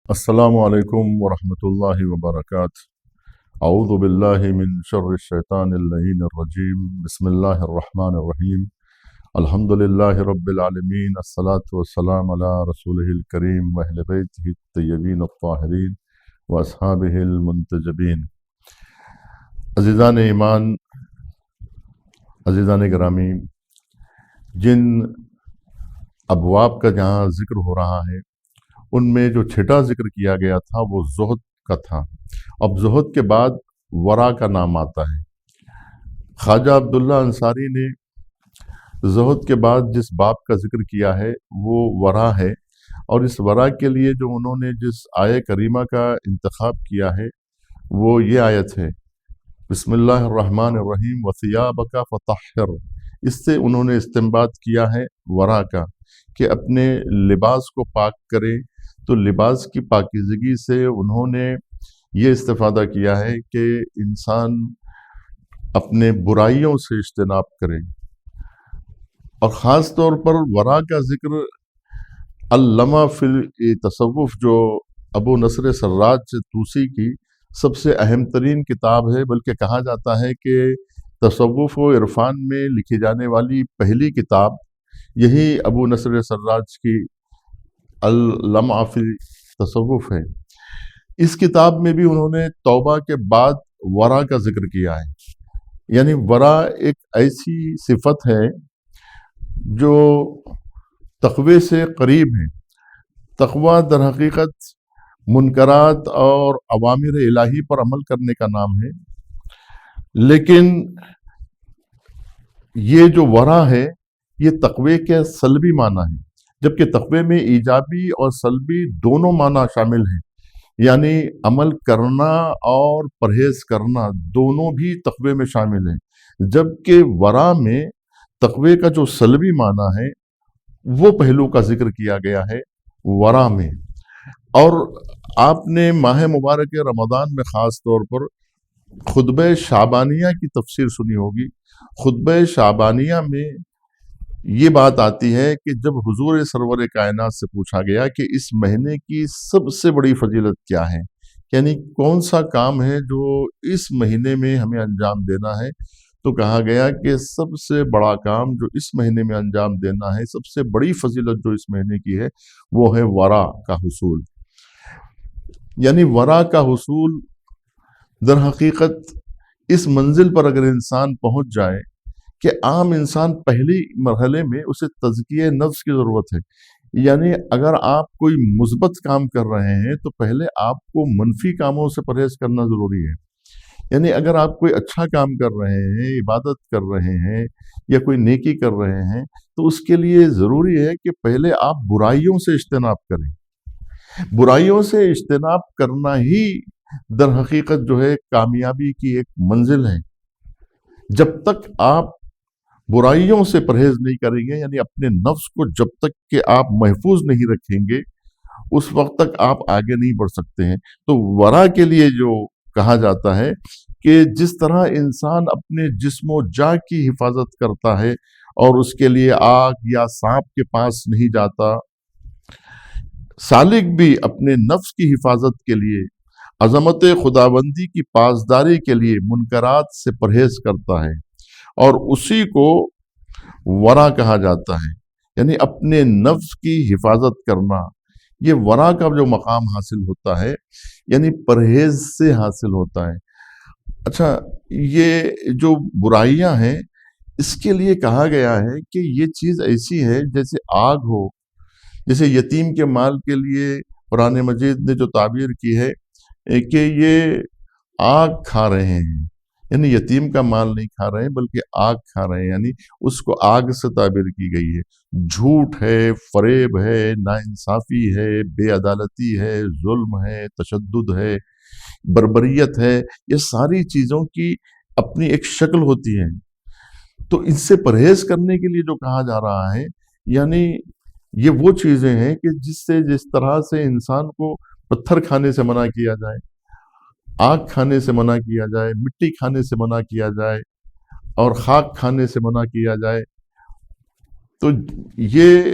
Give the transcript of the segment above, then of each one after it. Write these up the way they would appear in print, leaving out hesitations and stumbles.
السلام علیکم ورحمۃ اللہ وبرکاتہ۔ اعوذ باللہ من شر الشیطان اللعین الرجیم، بسم اللہ الرحمن الرحیم۔ الحمد للہ رب العالمین، الصلاۃ والسلام علی رسولہ الکریم واہل بیتہ الطیبین الطاہرین واصحابہ المنتجبین۔ عزیزان ایمان، عزیزان گرامی، جن ابواب کا جہاں ذکر ہو رہا ہے ان میں جو چھٹا ذکر کیا گیا تھا وہ زہد کا تھا۔ اب زہد کے بعد ورا کا نام آتا ہے۔ خواجہ عبداللہ انصاری نے زہد کے بعد جس باب کا ذکر کیا ہے وہ ورا ہے، اور اس ورا کے لیے جو انہوں نے جس آیہ کریمہ کا انتخاب کیا ہے وہ یہ آیت ہے، بسم اللہ الرحمن الرحیم وثیابک فطہر۔ اس سے انہوں نے استنباط کیا ہے ورا کا، کہ اپنے لباس کو پاک کرے۔ تو لباس کی پاکیزگی سے انہوں نے یہ استفادہ کیا ہے کہ انسان اپنے برائیوں سے اجتناب کرے، اور خاص طور پر ورا کا ذکر اللمع فی تصوف جو ابو نصر سراج طوسی کی سب سے اہم ترین کتاب ہے، بلکہ کہا جاتا ہے کہ تصوف و عرفان میں لکھی جانے والی پہلی کتاب یہی ابو نصر سراج کی اللمع فی تصوف ہے۔ اس کتاب میں بھی انہوں نے توبہ کے بعد ورا کا ذکر کیا ہے، یعنی ورا ایک ایسی صفت ہے جو تقوی سے قریب ہے۔ تقوی در حقیقت منکرات اور اوامر الہی پر عمل کرنے کا نام ہے، لیکن یہ جو ورا ہے یہ تقوی کے سلبی معنی ہے، جبکہ تقوی میں ایجابی اور سلبی دونوں معنی شامل ہیں، یعنی عمل کرنا اور پرہیز کرنا دونوں بھی تقوی میں شامل ہیں، جبکہ ورا میں تقوی کا جو سلبی معنی ہے وہ پہلو کا ذکر کیا گیا ہے ورا میں۔ اور آپ نے ماہ مبارک رمضان میں خاص طور پر خطبہ شعبانیہ کی تفسیر سنی ہوگی۔ خطبہ شعبانیہ میں یہ بات آتی ہے کہ جب حضور سرور کائنات سے پوچھا گیا کہ اس مہینے کی سب سے بڑی فضیلت کیا ہے، یعنی کون سا کام ہے جو اس مہینے میں ہمیں انجام دینا ہے، تو کہا گیا کہ سب سے بڑا کام جو اس مہینے میں انجام دینا ہے، سب سے بڑی فضیلت جو اس مہینے کی ہے وہ ہے ورا کا حصول۔ یعنی ورا کا حصول در حقیقت اس منزل پر اگر انسان پہنچ جائے کہ عام انسان پہلی مرحلے میں اسے تزکیہ نفس کی ضرورت ہے، یعنی اگر آپ کوئی مثبت کام کر رہے ہیں تو پہلے آپ کو منفی کاموں سے پرہیز کرنا ضروری ہے۔ یعنی اگر آپ کوئی اچھا کام کر رہے ہیں، عبادت کر رہے ہیں یا کوئی نیکی کر رہے ہیں، تو اس کے لیے ضروری ہے کہ پہلے آپ برائیوں سے اجتناب کریں۔ برائیوں سے اجتناب کرنا ہی در حقیقت جو ہے کامیابی کی ایک منزل ہے۔ جب تک آپ برائیوں سے پرہیز نہیں کریں گے، یعنی اپنے نفس کو جب تک کہ آپ محفوظ نہیں رکھیں گے، اس وقت تک آپ آگے نہیں بڑھ سکتے ہیں۔ تو ورا کے لیے جو کہا جاتا ہے کہ جس طرح انسان اپنے جسم و جاہ کی حفاظت کرتا ہے اور اس کے لیے آگ یا سانپ کے پاس نہیں جاتا، سالک بھی اپنے نفس کی حفاظت کے لیے، عظمت خداوندی کی پاسداری کے لیے منکرات سے پرہیز کرتا ہے، اور اسی کو ورا کہا جاتا ہے، یعنی اپنے نفس کی حفاظت کرنا۔ یہ ورا کا جو مقام حاصل ہوتا ہے یعنی پرہیز سے حاصل ہوتا ہے۔ اچھا، یہ جو برائیاں ہیں اس کے لیے کہا گیا ہے کہ یہ چیز ایسی ہے جیسے آگ ہو، جیسے یتیم کے مال کے لیے قرآن مجید نے جو تعبیر کی ہے کہ یہ آگ کھا رہے ہیں، یعنی یتیم کا مال نہیں کھا رہے ہیں بلکہ آگ کھا رہے ہیں، یعنی اس کو آگ سے تعبیر کی گئی ہے۔ جھوٹ ہے، فریب ہے، ناانصافی ہے، بے عدالتی ہے، ظلم ہے، تشدد ہے، بربریت ہے، یہ ساری چیزوں کی اپنی ایک شکل ہوتی ہے۔ تو ان سے پرہیز کرنے کے لیے جو کہا جا رہا ہے، یعنی یہ وہ چیزیں ہیں کہ جس طرح سے انسان کو پتھر کھانے سے منع کیا جائے، آگ کھانے سے منع کیا جائے، مٹی کھانے سے منع کیا جائے، اور خاک کھانے سے منع کیا جائے، تو یہ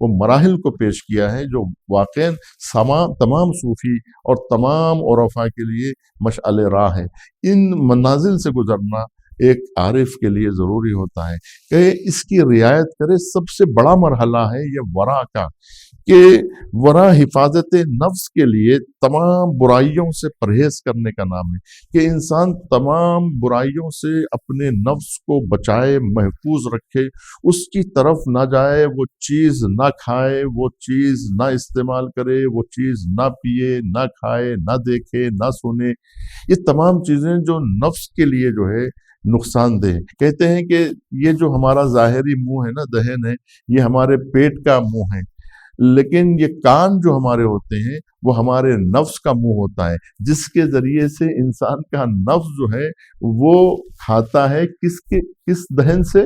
وہ مراحل کو پیش کیا ہے جو واقعاً تمام صوفی اور تمام عرفاء کے لیے مشعل راہ ہے۔ ان منازل سے گزرنا ایک عارف کے لیے ضروری ہوتا ہے کہ اس کی رعایت کرے۔ سب سے بڑا مرحلہ ہے یہ ورع کا، کہ ورع حفاظت نفس کے لیے تمام برائیوں سے پرہیز کرنے کا نام ہے، کہ انسان تمام برائیوں سے اپنے نفس کو بچائے، محفوظ رکھے، اس کی طرف نہ جائے، وہ چیز نہ کھائے، وہ چیز نہ استعمال کرے، وہ چیز نہ پیے، نہ کھائے، نہ دیکھے، نہ سنے۔ یہ تمام چیزیں جو نفس کے لیے جو ہے نقصان دہ ہے۔ کہتے ہیں کہ یہ جو ہمارا ظاہری منہ ہے نا، دہن ہے، یہ ہمارے پیٹ کا منہ ہے، لیکن یہ کان جو ہمارے ہوتے ہیں وہ ہمارے نفس کا منہ ہوتا ہے، جس کے ذریعے سے انسان کا نفس جو ہے وہ کھاتا ہے کس دہن سے؟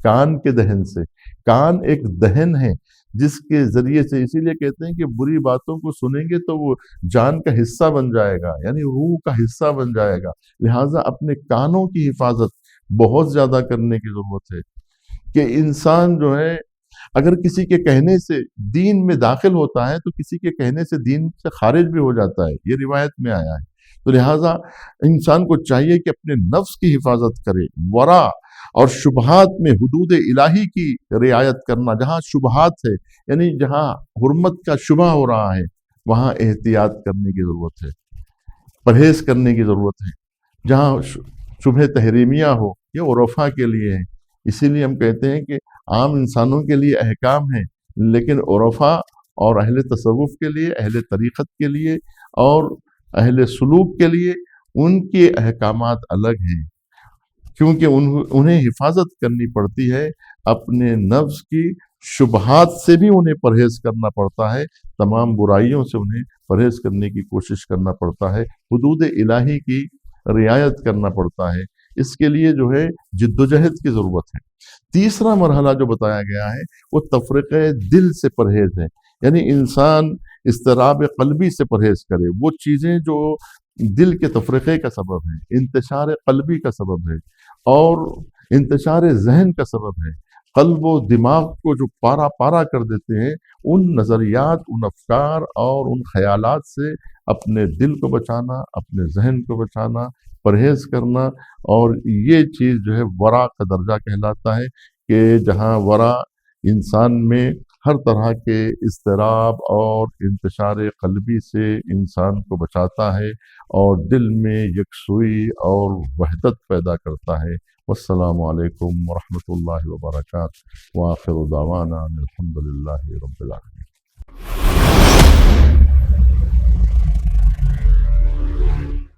کان کے دہن سے۔ کان ایک دہن ہے جس کے ذریعے سے، اسی لیے کہتے ہیں کہ بری باتوں کو سنیں گے تو وہ جان کا حصہ بن جائے گا، یعنی روح کا حصہ بن جائے گا۔ لہٰذا اپنے کانوں کی حفاظت بہت زیادہ کرنے کی ضرورت ہے، کہ انسان جو ہے اگر کسی کے کہنے سے دین میں داخل ہوتا ہے تو کسی کے کہنے سے دین سے خارج بھی ہو جاتا ہے، یہ روایت میں آیا ہے۔ تو لہٰذا انسان کو چاہیے کہ اپنے نفس کی حفاظت کرے، ورع اور شبہات میں حدود الہی کی رعایت کرنا۔ جہاں شبہات ہے، یعنی جہاں حرمت کا شبہ ہو رہا ہے، وہاں احتیاط کرنے کی ضرورت ہے، پرہیز کرنے کی ضرورت ہے۔ جہاں شبہ تحریمیہ ہو، یہ عرفاء کے لیے ہے۔ اسی لیے ہم کہتے ہیں کہ عام انسانوں کے لیے احکام ہیں، لیکن عرفاء اور اہل تصوف کے لیے، اہل طریقت کے لیے اور اہل سلوک کے لیے ان کے احکامات الگ ہیں، کیونکہ انہیں حفاظت کرنی پڑتی ہے اپنے نفس کی، شبہات سے بھی انہیں پرہیز کرنا پڑتا ہے، تمام برائیوں سے انہیں پرہیز کرنے کی کوشش کرنا پڑتا ہے، حدود الہی کی رعایت کرنا پڑتا ہے۔ اس کے لیے جو ہے جد و جہد کی ضرورت ہے۔ تیسرا مرحلہ جو بتایا گیا ہے وہ تفرقہ دل سے پرہیز ہے، یعنی انسان اضطراب قلبی سے پرہیز کرے، وہ چیزیں جو دل کے تفرقے کا سبب ہے، انتشار قلبی کا سبب ہے اور انتشار ذہن کا سبب ہے، قلب و دماغ کو جو پارا پارا کر دیتے ہیں، ان نظریات، ان افکار اور ان خیالات سے اپنے دل کو بچانا، اپنے ذہن کو بچانا، پرہیز کرنا۔ اور یہ چیز جو ہے ورع کا درجہ کہلاتا ہے، کہ جہاں ورع انسان میں ہر طرح کے اضطراب اور انتشار قلبی سے انسان کو بچاتا ہے اور دل میں یکسوئی اور وحدت پیدا کرتا ہے۔ والسلام علیکم ورحمۃ اللہ وبرکاتہ، وآخر دعوانا الحمد للہ رب العالمین۔